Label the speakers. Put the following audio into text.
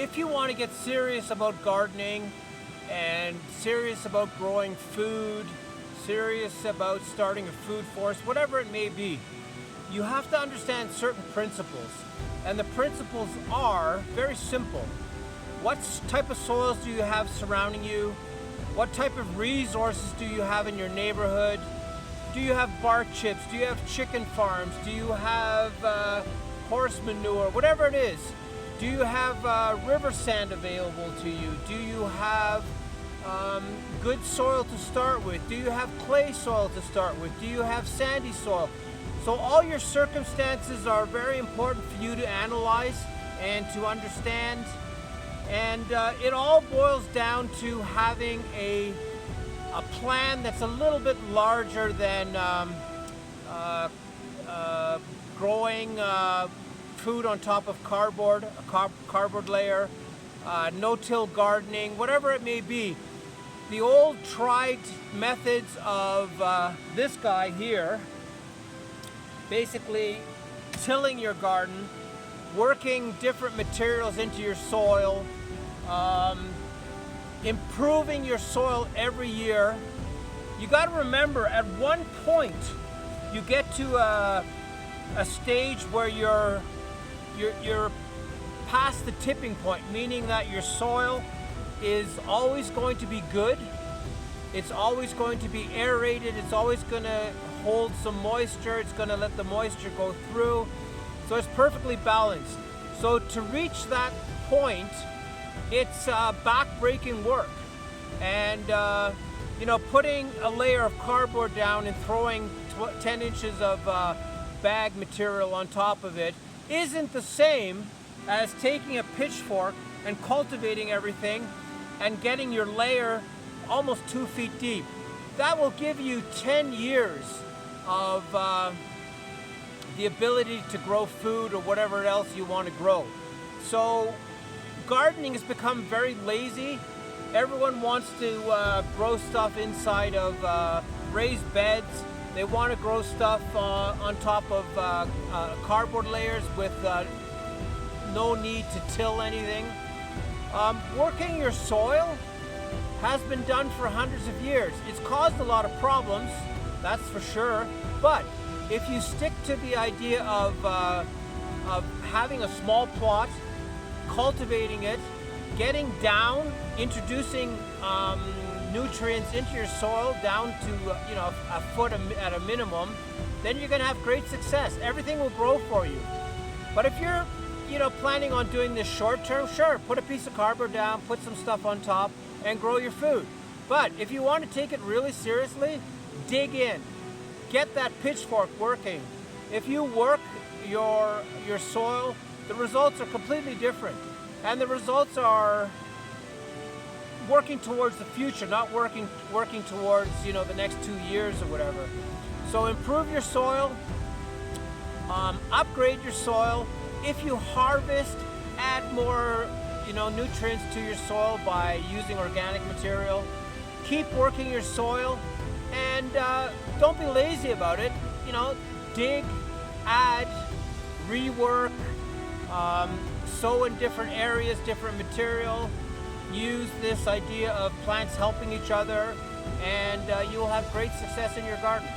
Speaker 1: if you want to get serious about gardening and serious about growing food, serious about starting a food forest, whatever it may be, you have to understand certain principles. And the principles are very simple. What type of soils do you have surrounding you? What type of resources do you have in your neighborhood? Do you have bark chips? Do you have chicken farms? Do you have horse manure? Whatever it is. Do you have river sand available to you? Do you have good soil to start with? Do you have clay soil to start with? Do you have sandy soil? So all your circumstances are very important for you to analyze and to understand. And it all boils down to having a plan that's a little bit larger than growing food on top of cardboard, a cardboard layer, no-till gardening, whatever it may be. The old tried methods of this guy here, basically tilling your garden, working different materials into your soil, improving your soil every year. You got to remember, at one point you get to a stage where you're past the tipping point, meaning that your soil is always going to be good, it's always going to be aerated, it's always going to hold some moisture, it's going to let the moisture go through, so it's perfectly balanced. So to reach that point, it's back-breaking work, and putting a layer of cardboard down and throwing 10 inches of bag material on top of it isn't the same as taking a pitchfork and cultivating everything and getting your layer almost 2 feet deep. That will give you 10 years of the ability to grow food or whatever else you want to grow. So gardening has become very lazy. Everyone wants to grow stuff inside of raised beds. They want to grow stuff on top of cardboard layers with no need to till anything. Working your soil has been done for hundreds of years. It's caused a lot of problems, that's for sure, but if you stick to the idea of having a small plot, cultivating it, getting down, introducing nutrients into your soil down to a foot at a minimum, then you're going to have great success. Everything will grow for you. But if you're planning on doing this short term, sure, put a piece of cardboard down, put some stuff on top, and grow your food. But if you want to take it really seriously, dig in. Get that pitchfork working. If you work your soil, the results are completely different. And the results are working towards the future, not working towards the next 2 years or whatever. So improve your soil, upgrade your soil. If you harvest, add more nutrients to your soil by using organic material. Keep working your soil, and don't be lazy about it. Dig, add, rework, sow in different areas, different material. Use this idea of plants helping each other, and you will have great success in your garden.